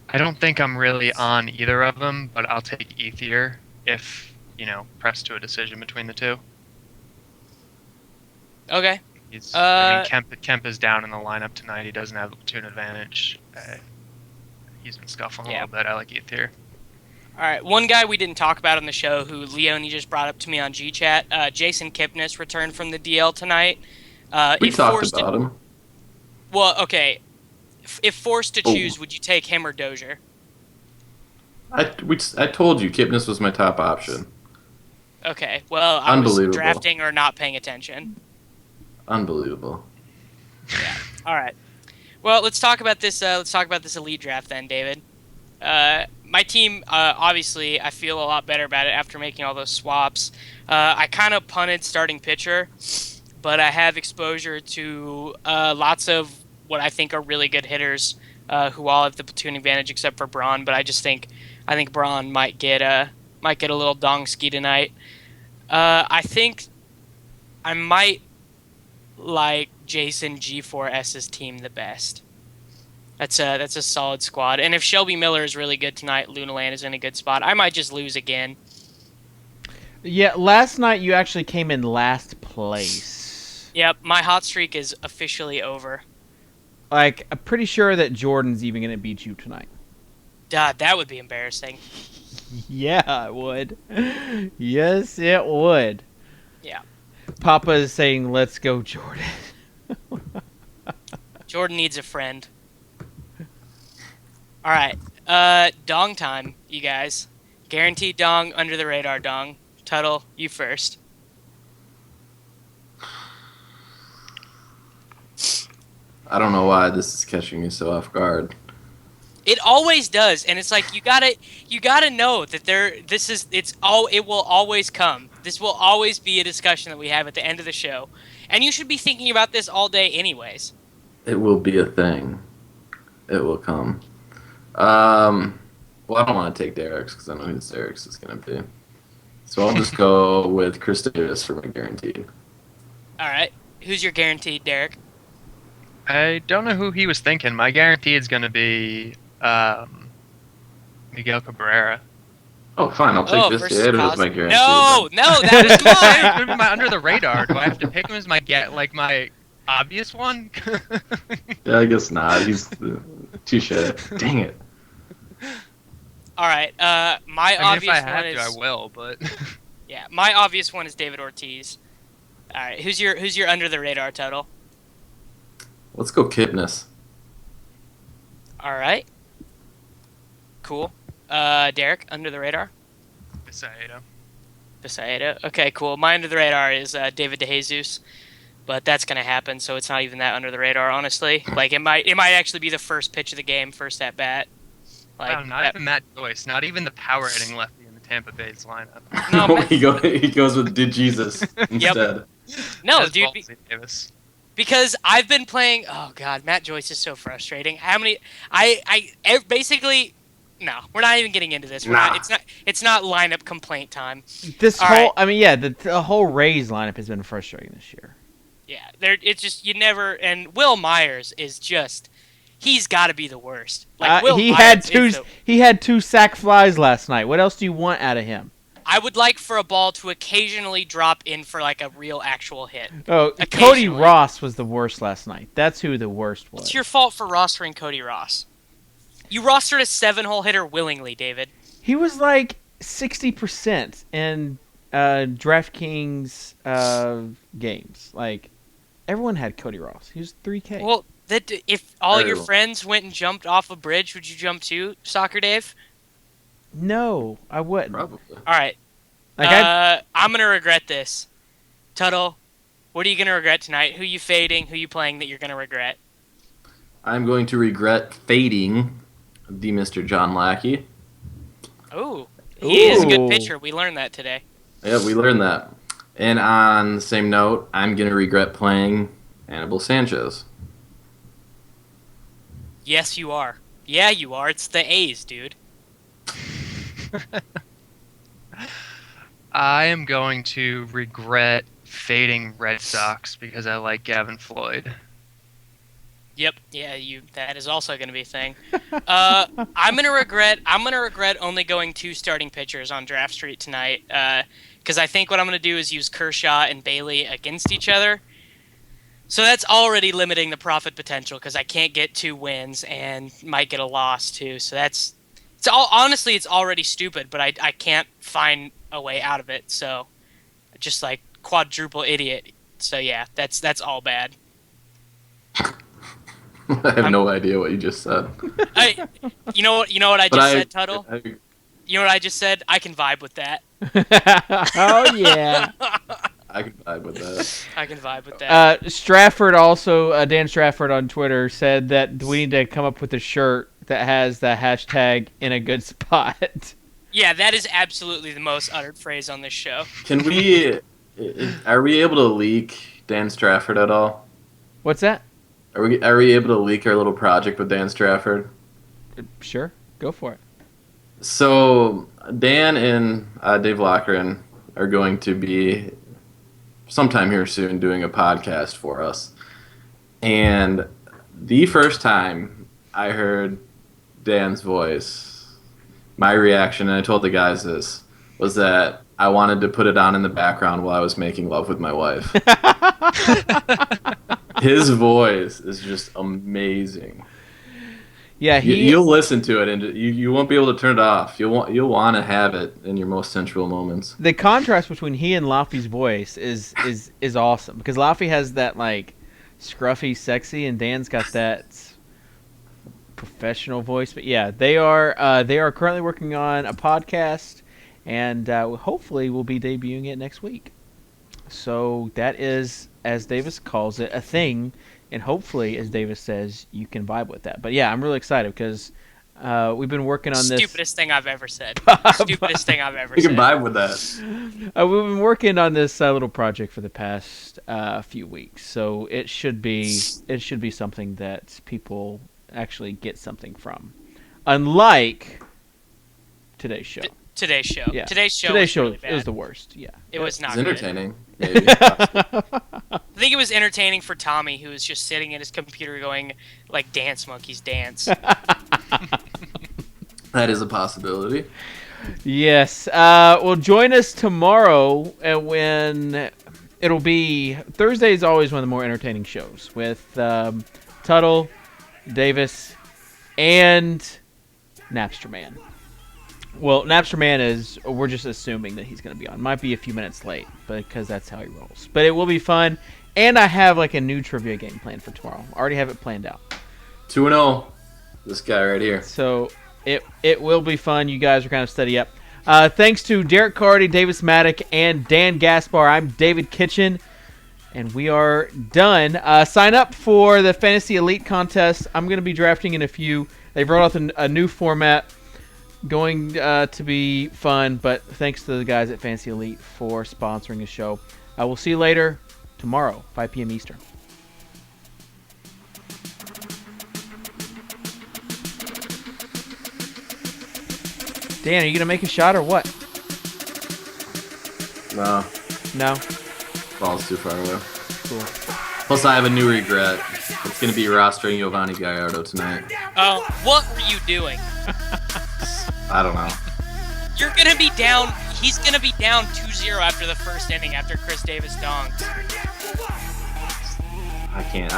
I don't think I'm really on either of them, but I'll take Ethier if, pressed to a decision between the two. Okay. Kemp is down in the lineup tonight. He doesn't have the platoon advantage. He's been scuffling a little bit. I like Ethier. All right. One guy we didn't talk about on the show who Leone just brought up to me on GChat, Jason Kipnis returned from the DL tonight. We talked about him. Well, okay. If forced to choose, would you take him or Dozier? I told you Kipnis was my top option. Okay. Well, I was drafting or not paying attention. Unbelievable. Yeah. All right. Well, let's talk about this. Elite draft then, David. My team, obviously, I feel a lot better about it after making all those swaps. I kind of punted starting pitcher, but I have exposure to lots of what I think are really good hitters who all have the platoon advantage except for Braun. But I think Braun might get a little dong ski tonight. I think I might like Jason G4S's team the best. That's a solid squad. And if Shelby Miller is really good tonight, Lunaland is in a good spot. I might just lose again. Yeah, last night you actually came in last place. Yep, my hot streak is officially over. Like, I'm pretty sure that Jordan's even going to beat you tonight. That would be embarrassing. Yeah, it would. Yes, it would. Yeah. Papa is saying, let's go, Jordan. Jordan needs a friend. All right. Dong time, you guys. Guaranteed dong, under the radar dong. Tuttle, you first. I don't know why this is catching me so off guard. It always does, and it's like you gotta know that it will always come. This will always be a discussion that we have at the end of the show, and you should be thinking about this all day, anyways. It will be a thing. It will come. Well, I don't want to take Derek's because I know who Derek's is going to be. So I'll just go with Chris Davis for my guaranteed. All right, who's your guaranteed, Derek? I don't know who he was thinking. My guarantee is going to be Miguel Cabrera. Oh, fine. I'll take this David as my guarantee. No, that was mine. My under the radar. Do I have to pick him as my my obvious one? Yeah, I guess not. He's touche. Dang it. All right. My obvious if I have one is. I will, but. Yeah, my obvious one is David Ortiz. All right, who's your under the radar total? Let's go Kipnis. All right. Cool. Derek, under the radar. Bisaeda. Okay, cool. My under the radar is David DeJesus, but that's gonna happen, so it's not even that under the radar, honestly. Like it might actually be the first pitch of the game, first at bat. Like wow, not even Matt Joyce, not even the power hitting lefty in the Tampa Bay's lineup. No, he goes with DeJesus instead. No, dude. Because I've been playing. Oh God, Matt Joyce is so frustrating. How many? Basically. No, we're not even getting into this. It's not lineup complaint time. The whole Rays lineup has been frustrating this year. Yeah, it's just you never. And Will Myers is just. He's got to be the worst. Like Will he Myers had is two. He had 2 sack flies last night. What else do you want out of him? I would like for a ball to occasionally drop in for like a real actual hit. Oh, Cody Ross was the worst last night. That's who the worst was. It's your fault for rostering Cody Ross. You rostered a 7-hole hitter willingly, David. He was like 60% in DraftKings games. Like, everyone had Cody Ross. He was 3K. Well, if all your friends went and jumped off a bridge, would you jump too, Soccer Dave? No, I wouldn't. Probably. All right. Like I'm going to regret this. Tuttle, what are you going to regret tonight? Who you fading? Who you playing that you're going to regret? I'm going to regret fading the Mr. John Lackey. Oh, he is a good pitcher. We learned that today. Yeah, we learned that. And on the same note, I'm going to regret playing Anibal Sanchez. Yes, you are. Yeah, you are. It's the A's, dude. I am going to regret fading Red Sox because I like Gavin Floyd. Yep. Yeah, that is also going to be a thing. I'm going to regret only going 2 starting pitchers on Draft Street tonight because I think what I'm going to do is use Kershaw and Bailey against each other. So that's already limiting the profit potential because I can't get 2 wins and might get a loss too. So honestly, it's already stupid, but I can't find a way out of it. So just like quadruple idiot. So yeah, that's all bad. I have no idea what you just said. You know what I just said, Tuttle? You know what I just said? I can vibe with that. Oh yeah. I can vibe with that. I can vibe with that. Stratford also, Dan Stratford on Twitter said that we need to come up with a shirt that has the hashtag in a good spot. Yeah, that is absolutely the most uttered phrase on this show. Are we able to leak Dan Stratford at all? What's that? Are we able to leak our little project with Dan Stratford? Sure, go for it. So Dan and Dave Lochran are going to be sometime here soon doing a podcast for us. And the first time I heard Dan's voice, my reaction, and I told the guys this, was that I wanted to put it on in the background while I was making love with my wife. His voice is just amazing. Yeah, you'll listen to it and you won't be able to turn it off. You'll want to have it in your most sensual moments. The contrast between he and Laffy's voice is awesome because Laffy has that like scruffy, sexy, and Dan's got that professional voice. But yeah, they are currently working on a podcast, and hopefully we'll be debuting it next week. So that is, as Davis calls it, a thing. And hopefully, as Davis says, you can vibe with that. But yeah, I'm really excited because we've been working on this. Stupidest thing I've ever said. Stupidest thing I've ever said. You can said. vibe with that. We've been working on this little project for the past few weeks, so it should be something that people actually get something from, unlike today's show. Today's show. Yeah. Today's show really bad. It was the worst. Yeah. It was not good. Entertaining. Maybe. I think it was entertaining for Tommy, who was just sitting at his computer going, like, Dance Monkeys Dance. That is a possibility. Yes. Well, join us tomorrow when it'll be... Thursday is always one of the more entertaining shows with Tuttle, Davis, and Napster Man. Well, Napster Man we're just assuming that he's going to be on. Might be a few minutes late, because that's how he rolls. But it will be fun. And I have like a new trivia game planned for tomorrow. I already have it planned out. 2-0. This guy right here. So it will be fun. You guys are kind of steady up. Thanks to Derek Carty, Davis Maddock, and Dan Gaspar. I'm David Kitchen, and we are done. Sign up for the Fantasy Elite contest. I'm going to be drafting in a few. They've rolled out a new format. Going to be fun, but thanks to the guys at Fantasy Elite for sponsoring the show. I will see you later tomorrow, 5 p.m. Eastern. Dan, are you going to make a shot or what? No. No? Ball's too far away. Cool. Plus, I have a new regret. It's going to be rostering Giovanni Gallardo tonight. Oh, what were you doing? I don't know. You're gonna be down. He's gonna be down 2-0 after the first inning after Chris Davis donks. I can't.